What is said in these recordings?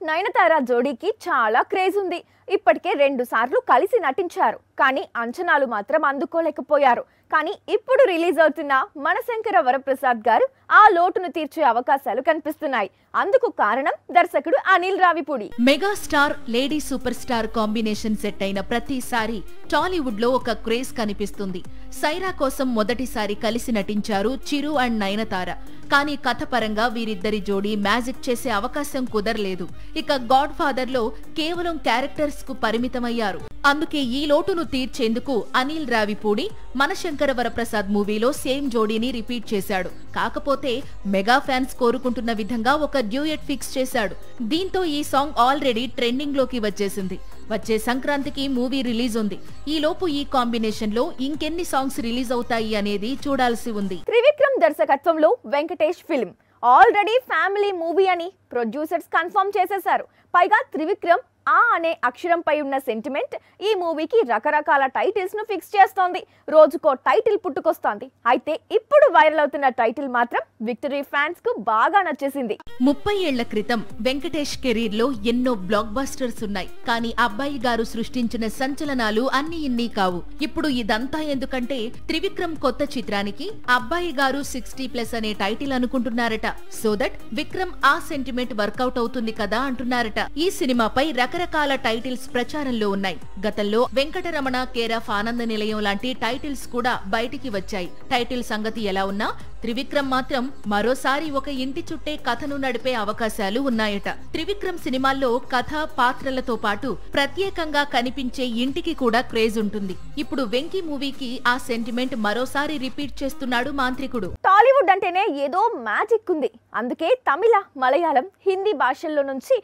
నయనతార జోడీకి చాలా క్రేజ్ ఉంది. ఇప్పటికే 2 సార్లు కలిసి నటించారు. కానీ అంచనాలు మాత్రం అందుకోలేకపోయారు. కానీ ఇప్పుడు రిలీజ్ అవుతున్న మనశంకర వరప్రసాద్ గారు ఆ లోటును తీర్చే అవకాశాలు కనిపిస్తున్నాయి. అందుకు కారణం దర్శకుడు Anil Ravipudi. Megastar lady super star combination set అయిన ప్రతిసారి టాలీవుడ్ లో ఒక క్రేజ్ కనిపిస్తుంది. సైరా కోసం మొదటిసారి కలిసి నటించారు చిరు అండ్ నయనతార. కానీ కథ పరంగా వీరిద్దరి జోడీ మ్యాజిక్ చేసే అవకాశం కుదరలేదు. ఇక గాడ్ ఫాదర్ లో కేవలం క్యారెక్టర్స్ కు పరిమితమయ్యారు. అందుకే ఈ లోటును తీర్చేందుకు అనిల్ రావిపూడి మనశంకర వరప్రసాద్ మూవీలో సేమ్ జోడీని రిపీట్ చేశాడు. కాకపోతే మెగా ఫ్యాన్స్ కోరుకుంటున్న విధంగా ఒక డ్యూయెట్ ఫిక్స్ చేశాడు. దీంతో ఈ సాంగ్ ఆల్రెడీ ట్రెండింగ్ లోకి వచ్చేసింది. వచ్చే సంక్రాంతికి మూవీ రిలీజ్ ఉంది. ఈ లోపు ఈ కాంబినేషన్ లో ఇంకెన్ని సాంగ్స్ రిలీజ్ అవుతాయి అనేది చూడాల్సి ఉంది. త్రివిక్రమ్ దర్శకత్వంలో Venkatesh film already family movie అని ప్రొడ్యూసర్స్ కన్ఫర్మ్ చేసేశారు. పైగా త్రివిక్రమ్ ఆ అనే అక్షరంపై ఉన్న సెంటిమెంట్ ఈ మూవీకి రకరకాల టైటిల్స్ ను ఫిక్స్ చేస్తోంది. రోజుకో టైటిల్ పుట్టుకొస్తోంది. అయితే ఇప్పుడు వైరల్ అవుతున్న టైటిల్ మాత్రం విక్టరీ ఫ్యాన్స్ కు బాగా నచ్చేసింది. 30 ఏళ్ల క్రితం వెంకటేష్ కెరీర్ లో ఎన్నో బ్లాక్ బస్టర్స్ ఉన్నాయి. కానీ అబ్బాయి గారు సృష్టించిన సంచలనాలు అన్ని ఇన్ని కావు. ఇప్పుడు ఇదంతా ఎందుకంటే త్రివిక్రమ్ కొత్త చిత్రానికి అబ్బాయి గారు 60+ అనే టైటిల్ అనుకుంటున్నారట. సో దట్ విక్రమ్ ఆ సెంటిమెంట్ వర్కౌట్ అవుతుంది కదా అంటున్నారట. ఈ సినిమాపై రకరకాల టైటిల్స్ ప్రచారంలో ఉన్నాయి. గతంలో వెంకటరమణ కేర్ ఆఫ్ ఆనంద నిలయం లాంటి టైటిల్స్ కూడా బయటికి వచ్చాయి. టైటిల్ సంగతి ఎలా ఉన్నా త్రివిక్రమ్ మాత్రం మరోసారి ఒక ఇంటి చుట్టే కథను నడిపే అవకాశాలు ఉన్నాయట. త్రివిక్రమ్ సినిమాల్లో కథ పాత్రలతో పాటు ప్రత్యేకంగా కనిపించే ఇంటికి కూడా క్రేజ్ ఉంటుంది. ఇప్పుడు వెంకీ మూవీకి ఆ సెంటిమెంట్ మరోసారి రిపీట్ చేస్తున్నాడు మాంత్రికుడు. టాలీవుడ్ అంటేనే ఏదో మ్యాజిక్ ఉంది. అందుకే తమిళ, మలయాళం, హిందీ భాషల్లో నుంచి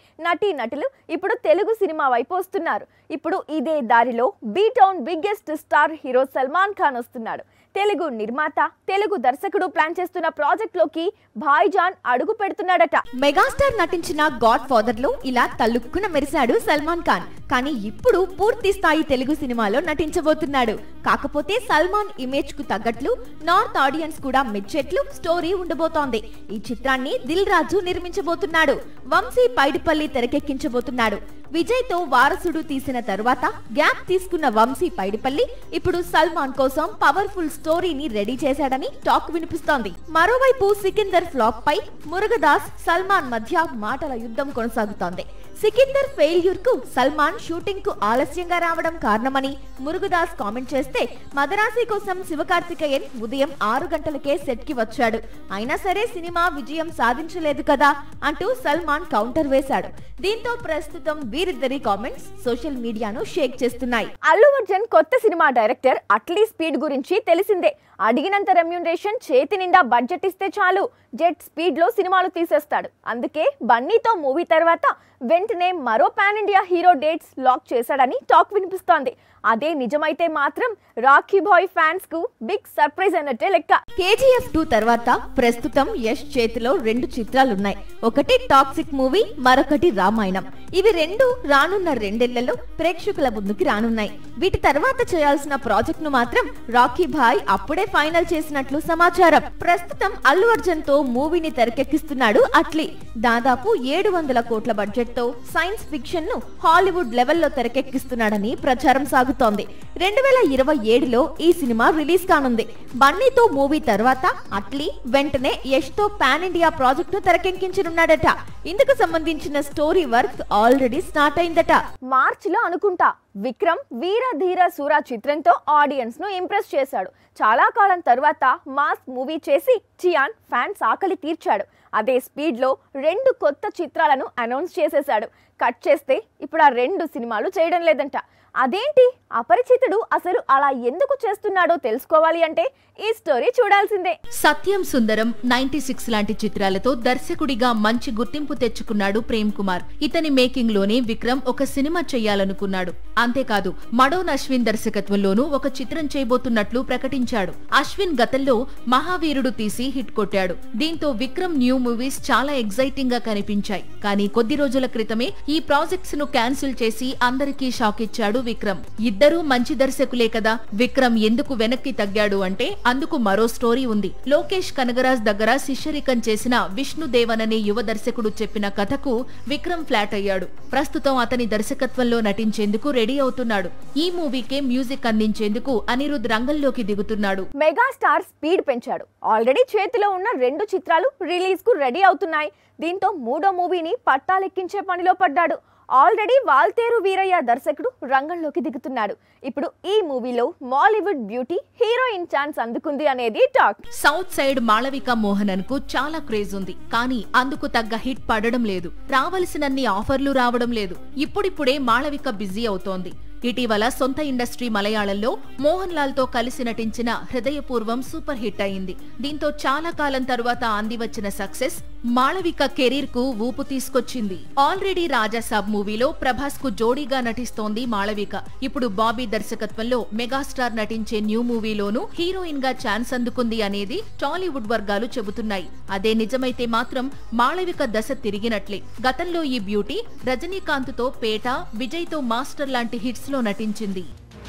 నటులు ఇప్పుడు తెలుగు సినిమా వైపు వస్తున్నారు. ఇప్పుడు ఇదే దారిలో B town biggest star hero Salman Khan వస్తున్నాడు. తెలుగు నిర్మాత, తెలుగు దర్శకుడు ప్లాన్ చేస్తున్న ప్రాజెక్ట్ లోకి భాయిజాన్ అడుగు పెడుతున్నాడట. మెగాస్టార్ నటించిన గాడ్ ఫాదర్ లో ఇలా తలుక్కున మెరిశాడు సల్మాన్ ఖాన్. కానీ ఇప్పుడు పూర్తి స్థాయి తెలుగు సినిమాలో నటించబోతున్నాడు. కాకపోతే సల్మాన్ ఇమేజ్ కు తగ్గట్లు నార్త్ ఆడియన్స్ కూడా మెచ్చేట్లు స్టోరీ ఉండబోతోంది. ఈ చిత్రాన్ని దిల్ రాజు నిర్మించబోతున్నాడు. వంశీ పైడిపల్లి తెరకెక్కించబోతున్నాడు. విజయ్ తో వారసుడు తీసిన తరువాత గ్యాప్ తీసుకున్న వంశీ పైడిపల్లి ఇప్పుడు సల్మాన్ కోసం పవర్ఫుల్ స్టోరీని రెడీ చేశాడని టాక్ వినిపిస్తోంది. మరోవైపు సికిందర్ ఫ్లాప్ పై మురుగదాస్, సల్మాన్ మధ్య మాటల యుద్ధం కొనసాగుతోంది. సికిందర్ ఫెయిల్యూర్ కు సల్మాన్ షూటింగ్ కు ఆలస్యంగా రావడం కారణమని మురుగదాస్ కామెంట్ చేస్తే, మదరాసి కోసం శివకార్తికేయన్ ఉదయం 6 గంటలకే సెట్ కి వచ్చాడు. అయినా సరే సినిమా విజయం సాధించలేదు కదా అంటూ సల్మాన్ కౌంటర్ వేశాడు. దీంతో ప్రస్తుతం వీరిద్దరి కామెంట్స్ సోషల్ మీడియాను షేక్ చేస్తున్నాయి. అల్లు అర్జున్ కొత్త సినిమా డైరెక్టర్ అట్లీ స్పీడ్ గురించి తెలిసిందే. అడిగినంత రెమ్యూనరేషన్, చేతి నిండా బడ్జెట్ ఇస్తే చాలు జెట్ స్పీడ్ లో సినిమాలు తీసేస్తాడు. అందుకే బన్నీతో మూవీ తర్వాత వెంటనే మరో pan India hero dates lock చేశాడని టాక్ వినిపిస్తోంది. అదే నిజమైతే మాత్రం రాఖీ బాయ్ ఫ్యాన్స్ కు బిగ్ సర్ప్రైజ్ అన్నట్టే లెక్క. KGF 2 తర్వాత ప్రస్తుతం యష్ చేతిలో 2 చిత్రాలున్నాయి. ఒకటి టాక్సిక్ మూవీ, మరొకటి రామాయణం. ఇవి 2 రానున్న 2 ఏళ్లలో ప్రేక్షకుల ముందుకి రానున్నాయి. వీటి తర్వాత చేయాల్సిన ప్రాజెక్ట్ ను మాత్రం రాఖీ బాయ్ అప్పుడే ఫైనల్ చేసినట్లు సమాచారం. ప్రస్తుతం అల్లు అర్జున్ తో మూవీని తెరకెక్కిస్తున్నాడు అట్లీ. దాదాపు 700 కోట్ల బడ్జెట్ తో సైన్స్ ఫిక్షన్ ను హాలీవుడ్ లెవెల్లో తెరకెక్కిస్తున్నాడని ప్రచారం సాగుతోంది. 2027లో ఈ సినిమా రిలీజ్ కానుంది. బన్నీతో మూవీ తర్వాత అట్లీ వెంటనే యష్ తో పాన్ ఇండియా ప్రాజెక్ట్ ను తెరకెక్కించనున్నాడట. ఇందుకు సంబంధించిన స్టోరీ వర్క్ ఆల్రెడీ స్టార్ట్ అయిందట. మార్చిలో అనుకుంటా విక్రమ్ వీర ధీర సూర చిత్రంతో ఆడియన్స్ ను ఇంప్రెస్ చేశాడు. చాలా కాలం తర్వాత మాస్ మూవీ చేసి చియాన్ ఫ్యాన్స్ ఆకలి తీర్చాడు. అదే స్పీడ్ లో 2 కొత్త చిత్రాలను అనౌన్స్ చేసేశాడు. కట్ చేస్తే ఇప్పుడు ఆ 2 సినిమాలు చేయడం లేదంట. అదేంటి, అపరిచితుడు అసలు అలా ఎందుకు చేస్తున్నాడో తెలుసుకోవాలి అంటే ఈ స్టోరీ చూడాల్సిందే. సత్యం సుందరం, 96 లాంటి చిత్రాలతో దర్శకుడిగా మంచి గుర్తింపు తెచ్చుకున్నాడు ప్రేమ్ కుమార్. ఇతని మేకింగ్ లోనే విక్రమ్ ఒక సినిమా చేయాలనుకున్నాడు. అంతేకాదు మడోన్ అశ్విన్ దర్శకత్వంలోనూ ఒక చిత్రం చేయబోతున్నట్లు ప్రకటించాడు. అశ్విన్ గతంలో మహావీరుడు తీసి హిట్ కొట్టాడు. దీంతో విక్రమ్ న్యూ మూవీస్ చాలా ఎగ్జైటింగ్ గా కనిపించాయి. కానీ కొద్ది రోజుల క్రితమే ఈ ప్రాజెక్ట్స్ ను క్యాన్సిల్ చేసి అందరికీ షాక్ ఇచ్చాడు విక్రమ్. ఇద్దరూ మంచి దర్శకులే కదా, విక్రమ్ ఎందుకు వెనక్కి తగ్గాడు అంటే అందుకు మరో స్టోరీ ఉంది. లోకేష్ కనగరాజ్ దగ్గర శిష్యరికం చేసిన విష్ణుదేవన్ అనే యువ దర్శకుడు చెప్పిన కథకు విక్రమ్ ఫ్లాట్ అయ్యాడు. ప్రస్తుతం అతని దర్శకత్వంలో నటించేందుకు రెడీ అవుతున్నాడు. ఈ మూవీకే మ్యూజిక్ అందించేందుకు అనిరుద్ రంగంలోకి దిగుతున్నాడు. మెగాస్టార్ స్పీడ్ పెంచాడు. ఆల్రెడీ చేతిలో ఉన్న 2 చిత్రాలు రిలీజ్ కు రెడీ అవుతున్నాయి. దీంతో 3వ మూవీని పట్టాలెక్కించే పనిలో పడ్డాడు. ఆల్రెడీ వాల్తేరు వీరయ్య దర్శకుడు రంగంలోకి దిగుతున్నాడు. ఇప్పుడు ఈ మూవీలో మాలీవుడ్ బ్యూటీ హీరోయిన్ ఛాన్స్ అందుకుంది అనేది talk. South side Malavika Mohanan కు చాలా క్రేజ్ ఉంది. కానీ అందుకు తగ్గ హిట్ పడడం లేదు. రావలసినన్ని ఆఫర్లు రావడం లేదు. ఇప్పుడిప్పుడే మాళవిక బిజీ అవుతోంది. ఇటీవల సొంత ఇండస్ట్రీ మలయాళంలో మోహన్ లాల్ తో కలిసి నటించిన హృదయపూర్వం సూపర్ హిట్ అయింది. దీంతో చాలా కాలం తరువాత అందివచ్చిన సక్సెస్ మాళవిక కెరీర్ కు ఊపు తీసుకొచ్చింది. ఆల్రెడీ రాజాసాబ్ మూవీలో ప్రభాస్ కు జోడీగా నటిస్తోంది మాళవిక. ఇప్పుడు బాబీ దర్శకత్వంలో మెగాస్టార్ నటించే న్యూ మూవీలోనూ హీరోయిన్ గా ఛాన్స్ అందుకుంది అనేది టాలీవుడ్ వర్గాలు చెబుతున్నాయి. అదే నిజమైతే మాత్రం మాళవిక దశ తిరిగినట్లే. గతంలో ఈ బ్యూటీ రజనీకాంత్ తో పేట, విజయ్ తో మాస్టర్ లాంటి హిట్స్ లో నటించింది.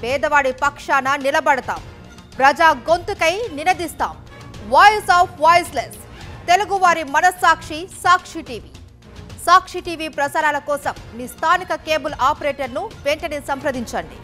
పేదవాడి పక్షాన నిలబడతాం, ప్రజా గొంతుకై నినదిస్తాం. వాయిస్ ఆఫ్ వాయిస్లెస్, తెలుగువారి మనస్సాక్షి సాక్షి టీవీ. సాక్షి టీవీ ప్రసారాల కోసం మీ స్థానిక కేబుల్ ఆపరేటర్ను వెంటనే సంప్రదించండి.